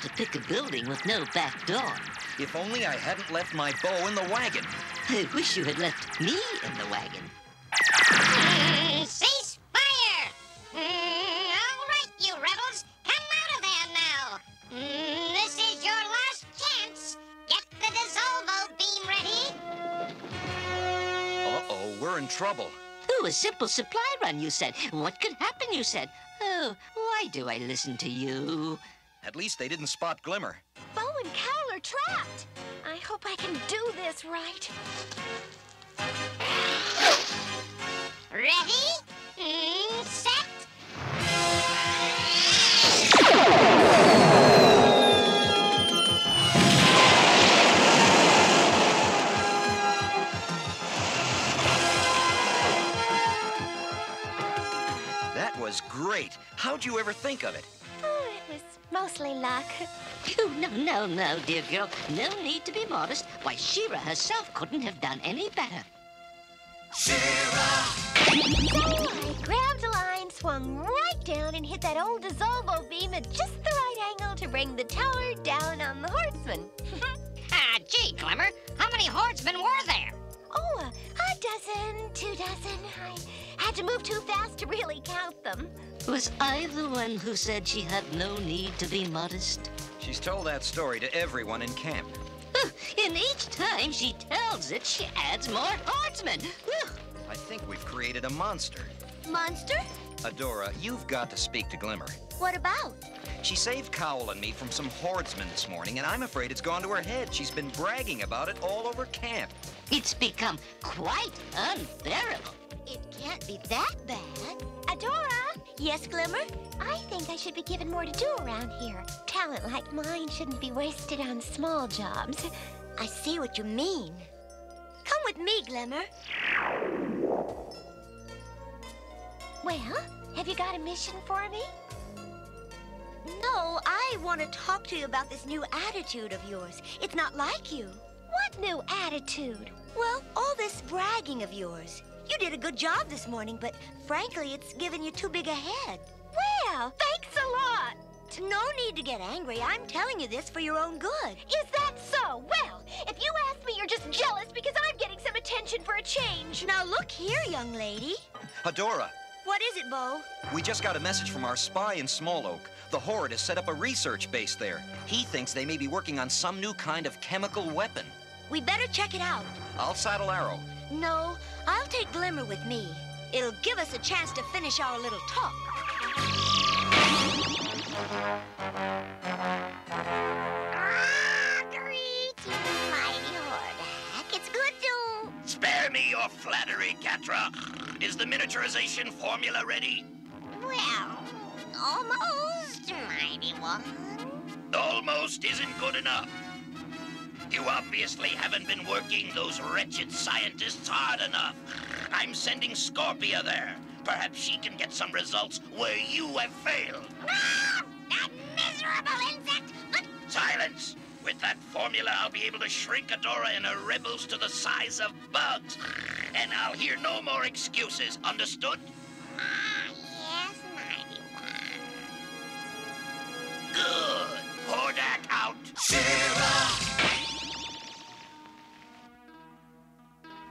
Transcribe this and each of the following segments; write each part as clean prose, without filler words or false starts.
to pick a building with no back door. If only I hadn't left my bow in the wagon. I wish you had left me in the wagon. Cease fire! All right, you rebels, come out of there now. This is your last chance. Get the Dissolvo beam ready. Uh-oh, we're in trouble. Oh, a simple supply run, you said. What could happen, you said? Oh, why do I listen to you? At least they didn't spot Glimmer. Bo and Cal are trapped. I hope I can do this right. Ready? Set? That was great. How'd you ever think of it? Oh, it was mostly luck. Oh, no, dear girl. No need to be modest. Why, She-Ra herself couldn't have done any better. So I grabbed a line, swung right down, and hit that old Dissolvo beam at just the right angle to bring the tower down on the horseman. Gee, Glimmer, how many horsemen were there? Oh, a dozen, 2 dozen. I had to move too fast to really count them. Was I the one who said she had no need to be modest? She's told that story to everyone in camp. And each time she tells it, she adds more horsemen. I think we've created a monster. Monster? Adora, you've got to speak to Glimmer. What about? She saved Cowl and me from some hordsmen this morning, and I'm afraid it's gone to her head. She's been bragging about it all over camp. It's become quite unbearable. It can't be that bad. Adora! Yes, Glimmer? I think I should be given more to do around here. Talent like mine shouldn't be wasted on small jobs. I see what you mean. Come with me, Glimmer. Well, have you got a mission for me? No, I want to talk to you about this new attitude of yours. It's not like you. What new attitude? Well, all this bragging of yours. You did a good job this morning, but frankly, it's given you too big a head. Well, thanks a lot. No need to get angry. I'm telling you this for your own good. Is that so? Well, if you ask me, you're just jealous because I'm getting some attention for a change. Now look here, young lady. Adora, What is it, Bo? we just got a message from our spy in Small Oak. The Horde has set up a research base there. He thinks they may be working on some new kind of chemical weapon. We better check it out. I'll saddle Arrow. No, I'll take Glimmer with me. It'll give us a chance to finish our little talk. Greetings, mighty Hordak. It's good to... Spare me your flattery, Catra. Is the miniaturization formula ready? Well, almost, mighty one. Almost isn't good enough. You obviously haven't been working those wretched scientists hard enough. I'm sending Scorpia there. Perhaps she can get some results where you have failed. Ah, that miserable insect! Silence! With that formula, I'll be able to shrink Adora and her rebels to the size of bugs. And I'll hear no more excuses, understood? Yes, mighty one. Good. Hordak out.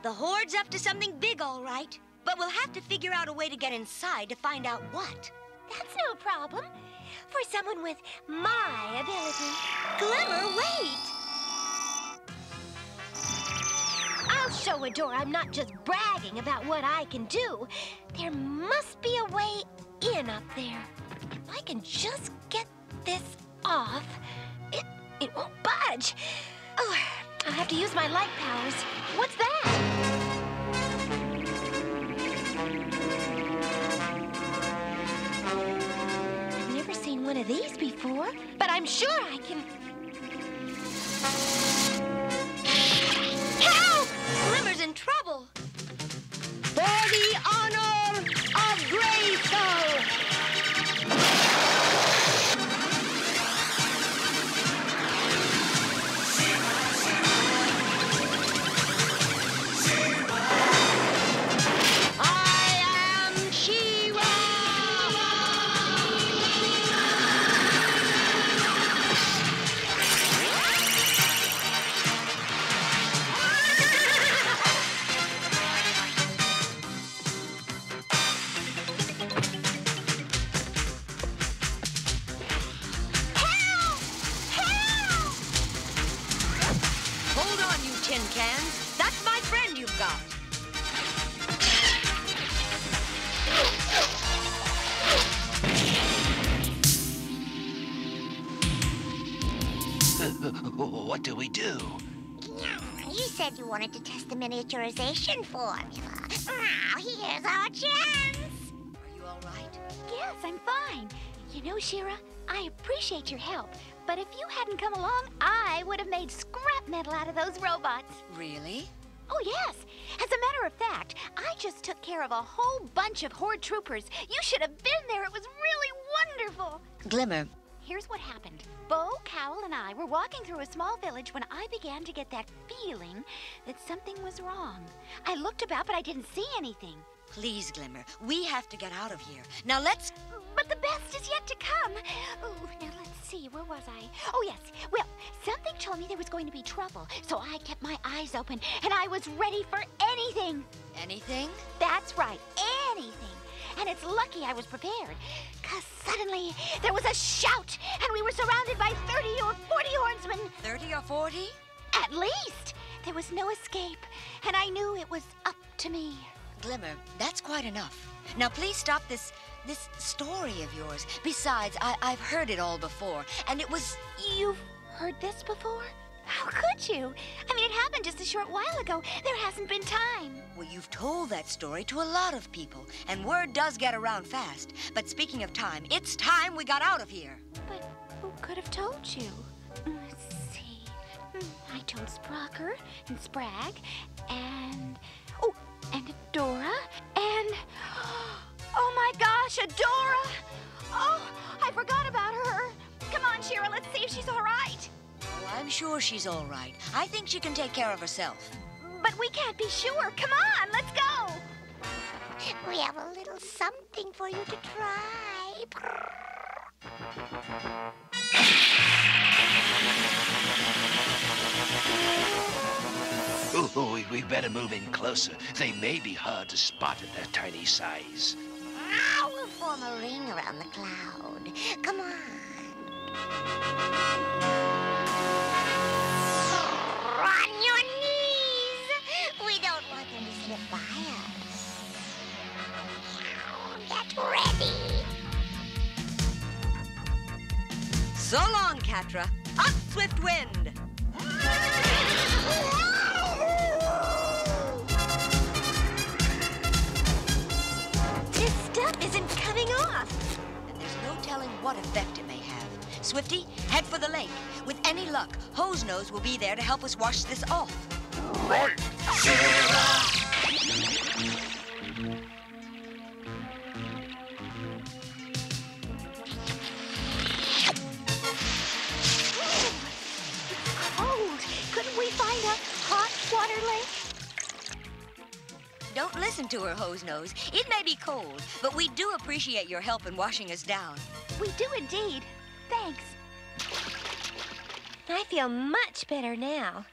The Horde's up to something big, all right. But we'll have to figure out a way to get inside to find out what. That's no problem. For someone with my ability. Glimmer, wait! I'll show Adora I'm not just bragging about what I can do. There must be a way in up there. If I can just get this off, it won't budge. Oh, I'll have to use my light powers. What's that? I've never seen one of these before, but I'm sure I can... Help! Glimmer's in trouble. For the honor of Grayskull! cans. That's my friend you've got. What do we do? You said you wanted to test the miniaturization formula. Now, here's our chance. Are you all right? Yes, I'm fine. You know, She-Ra, I appreciate your help, but if you hadn't come along, I would have made scrap metal out of those robots. Really? Oh, yes. As a matter of fact, I just took care of a whole bunch of Horde troopers. You should have been there. It was really wonderful. Glimmer, Here's what happened. Bo, Cowl, and I were walking through a small village when I began to get that feeling that something was wrong. I looked about, but I didn't see anything. Please, Glimmer, we have to get out of here. Now let's... But the best is yet to come. Oh, now let's see, where was I? Oh, yes. Well, something told me there was going to be trouble, so I kept my eyes open, and I was ready for anything. Anything? That's right, anything. And it's lucky I was prepared, because suddenly there was a shout, and we were surrounded by 30 or 40 horsemen. 30 or 40? At least. There was no escape, and I knew it was up to me. Glimmer, that's quite enough. Now please stop this story of yours. Besides, I've heard it all before, and it was... You've heard this before? How could you? I mean, it happened just a short while ago. There hasn't been time. Well, you've told that story to a lot of people, and word does get around fast. But speaking of time, it's time we got out of here. But who could have told you? Let's see. I told Sprocker and Sprag and... Oh, and Adora and... Oh my gosh, Adora! Oh, I forgot about her. Come on, She-Ra, let's see if she's all right. Oh, I'm sure she's all right. I think she can take care of herself. But we can't be sure. Come on, let's go. We have a little something for you to try. Oh, we better move in closer. They may be hard to spot at their tiny size. Now we'll form a ring around the cloud. Come on. On your knees. We don't want them to slip by us. Get ready. So long, Catra. Up, swift wind! This stuff isn't coming off. And there's no telling what effect it may have. Swifty, head for the lake. With any luck, Hose Nose will be there to help us wash this off. Right! Cold. Couldn't we find a hot water lake? Don't listen to her, Hose Nose. It may be cold, but we do appreciate your help in washing us down. We do indeed. Thanks. I feel much better now.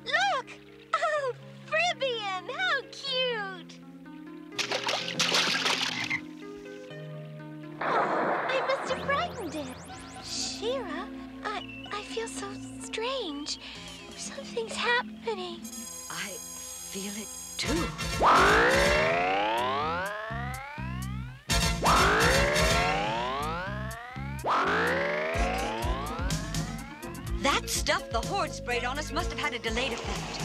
Look! Oh, Fribbian! How cute! Oh, I must have frightened it. She-Ra, I feel so strange. Something's happening. I feel it too. That stuff the Horde sprayed on us must have had a delayed effect.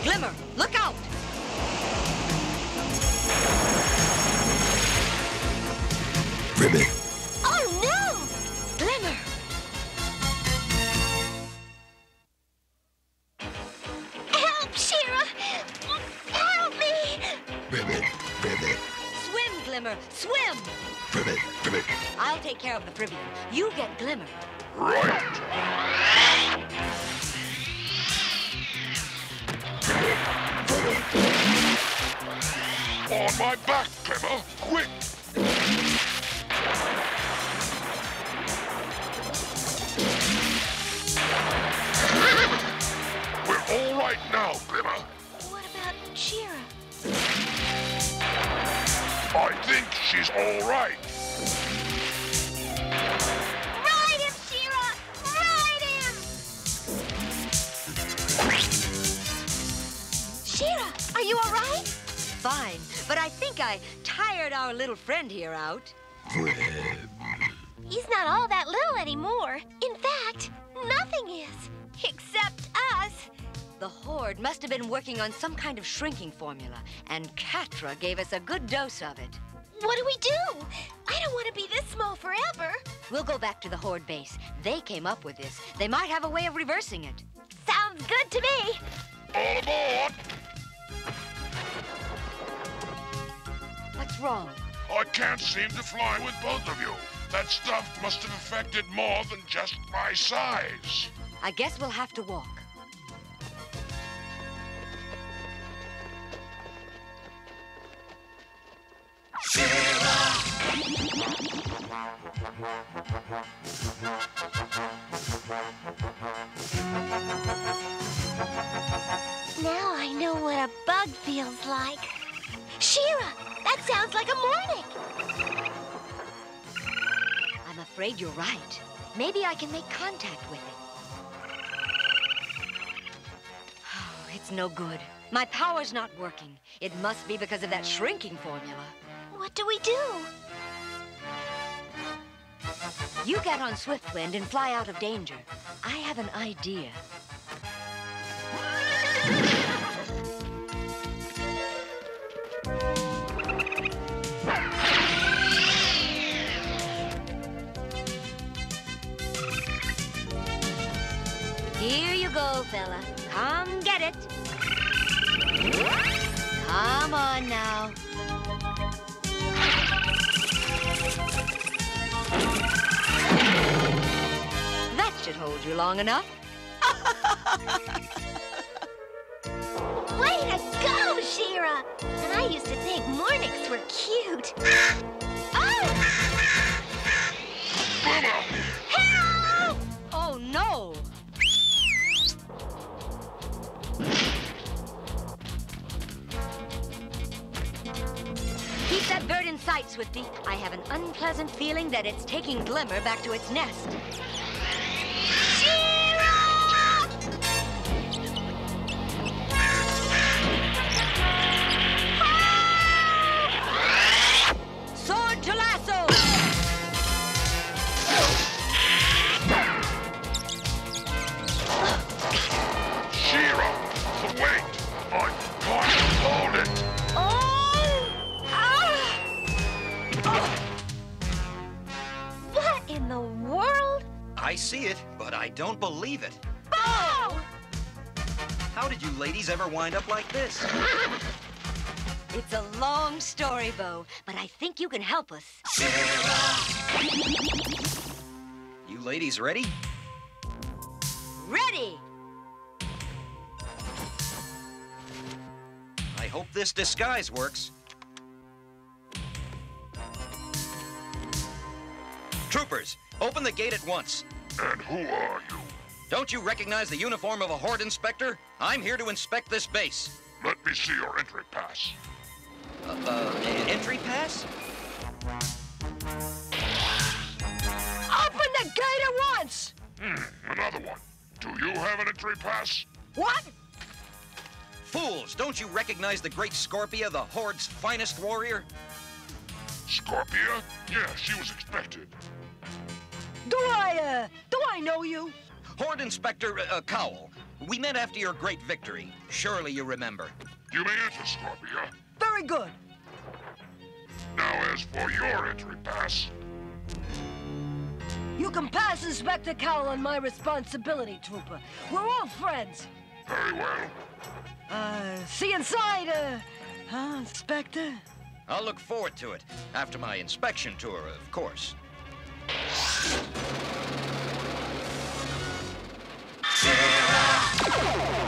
Glimmer, look out! Ribbit. Oh, no! Glimmer! Help, She-Ra! Help me! Ribbit. Ribbit. Swim, Glimmer, swim! Ribbit. Ribbit. I'll take care of the Fribbian. You get Glimmer. On my back, Glimmer! Quick! We're all right now, Glimmer. What about She-Ra? I think she's all right. Ride him, She-Ra! Ride him! fine, but I think I tired our little friend here out. He's not all that little anymore. In fact, nothing is, except us. The Horde must have been working on some kind of shrinking formula, and Catra gave us a good dose of it. What do we do? I don't want to be this small forever. We'll go back to the Horde base. They came up with this. They might have a way of reversing it. Sounds good to me. All aboard! What's wrong? I can't seem to fly with both of you. That stuff must have affected more than just my size. I guess we'll have to walk. Now I know what a bug feels like. She-Ra, that sounds like a morning. I'm afraid you're right. Maybe I can make contact with it. Oh, it's no good. My power's not working. It must be because of that shrinking formula. What do we do? You get on Swiftwind and fly out of danger. I have an idea. Here you go, fella. Come get it. Come on now. That should hold you long enough. Way to go, She-Ra! And I used to think Mornix were cute. Oh! Help! Oh, no! Keep that bird in sight, Swifty. I have an unpleasant feeling that it's taking Glimmer back to its nest. Sword to lasso! She-Ra, wait! I can't hold it! What in the world? I see it, but I don't believe it. Oh! How did you ladies ever wind up like this? It's a long story, Bo, but I think you can help us. You ladies ready? Ready! I hope this disguise works. Troopers, open the gate at once. And who are you? Don't you recognize the uniform of a Horde inspector? I'm here to inspect this base. Let me see your entry pass. Entry pass? Open the gate at once! Another one. Do you have an entry pass? What? Fools, don't you recognize the great Scorpia, the Horde's finest warrior? Scorpia? Yeah, she was expected. Do I know you? Horde Inspector Cowell. We met after your great victory. Surely you remember. You may enter, Scorpia. Very good. Now, as for your entry pass, You can pass Inspector Cowell on my responsibility, Trooper. We're all friends. very well. See you inside, Inspector? I'll look forward to it. After my inspection tour, of course.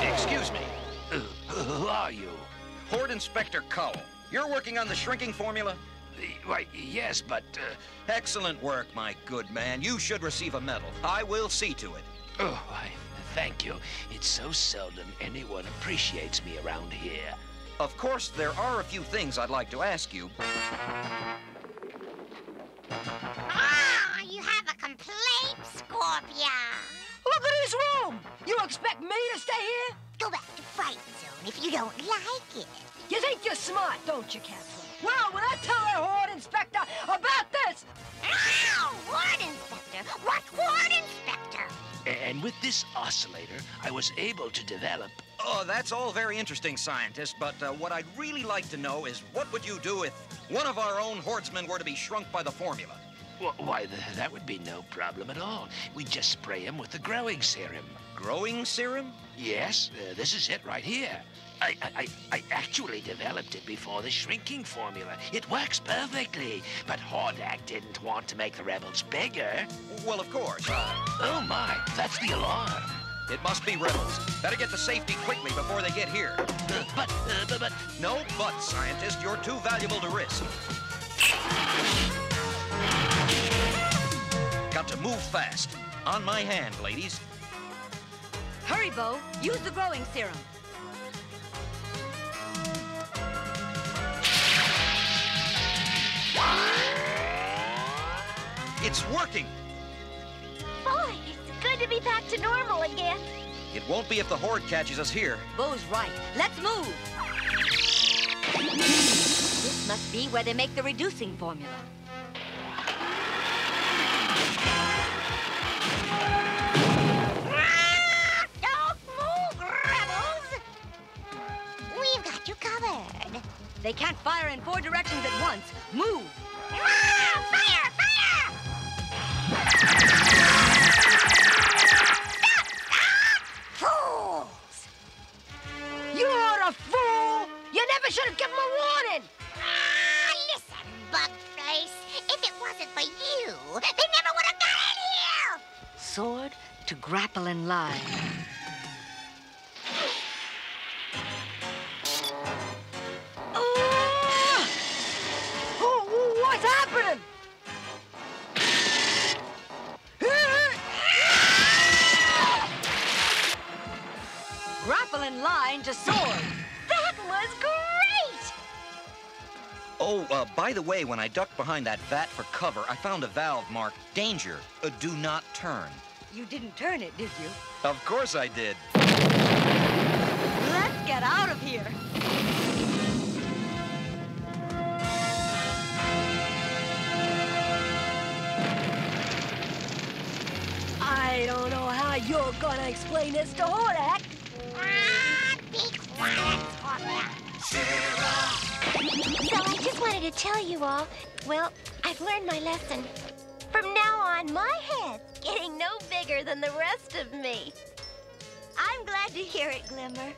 Excuse me. Who are you? Horde Inspector Cowell. You're working on the shrinking formula? Why, yes, but, Excellent work, my good man. You should receive a medal. I will see to it. Oh, thank you. It's so seldom anyone appreciates me around here. Of course, there are a few things I'd like to ask you. Ah, you have a complaint, Scorpia. Look at this room! You expect me to stay here? Go back to fight zone. if you don't like it. You think you're smart, don't you, Captain? Well, when I tell our Horde Inspector about this... Ow! Horde Inspector? What Horde Inspector? And with this oscillator, I was able to develop... Oh, that's all very interesting, scientist, but what I'd really like to know is what would you do if one of our own Hordsmen were to be shrunk by the formula? Well, why, that would be no problem at all. We'd just spray him with the growing serum. Growing serum? Yes, this is it right here. I actually developed it before the shrinking formula. It works perfectly, but Hordak didn't want to make the rebels bigger. Well, of course. Oh my, that's the alarm. It must be rebels. Better get to safety quickly before they get here. But... No but, scientist. You're too valuable to risk. Got to move fast. On my hand, ladies. Hurry, Bo. Use the growing serum. It's working. Boy, it's good to be back to normal again. It won't be if the Horde catches us here. Bo's right. Let's move. This must be where they make the reducing formula. Don't move, rebels! We've got you covered. They can't fire in 4 directions at once. Move! Fire! Fire! Fools! You're a fool! You never should have given him a warning! Listen, Bugface. If it wasn't for you, they never would have got in here! Sword to grapple and lie. What's happening? Grapple and line to sword. That was great! Oh, by the way, when I ducked behind that vat for cover, I found a valve marked Danger, Do Not Turn. You didn't turn it, did you? Of course I did. Let's get out of here. I don't know how you're gonna explain this to Hordak. Be quiet, Hordak. So I just wanted to tell you all, well, I've learned my lesson. From now on, my head's getting no bigger than the rest of me. I'm glad to hear it, Glimmer.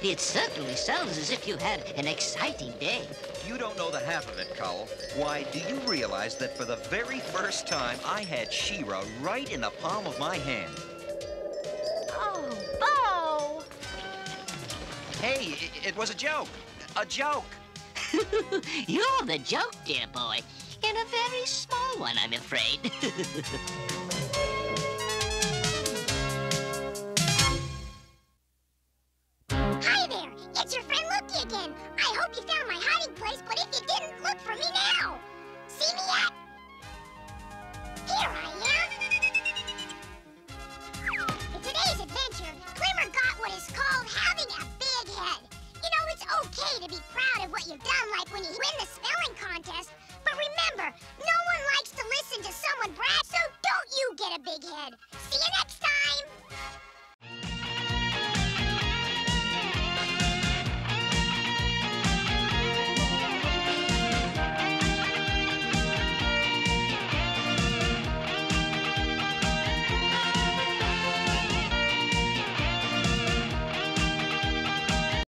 It certainly sounds as if you had an exciting day. You don't know the half of it, Cowl. Why, do you realize that for the very first time, I had She-Ra right in the palm of my hand? Oh, Bo! Hey, it was a joke. A joke. You're the joke, dear boy. And a very small one, I'm afraid. Hi there, it's your friend Looky again. I hope you found my hiding place, but if you didn't, look for me now. See me yet? Here I am. In today's adventure, Glimmer got what is called having a big head. You know, it's okay to be proud of what you've done, like when you win the spelling contest. But remember, no one likes to listen to someone brag, so don't you get a big head. See you next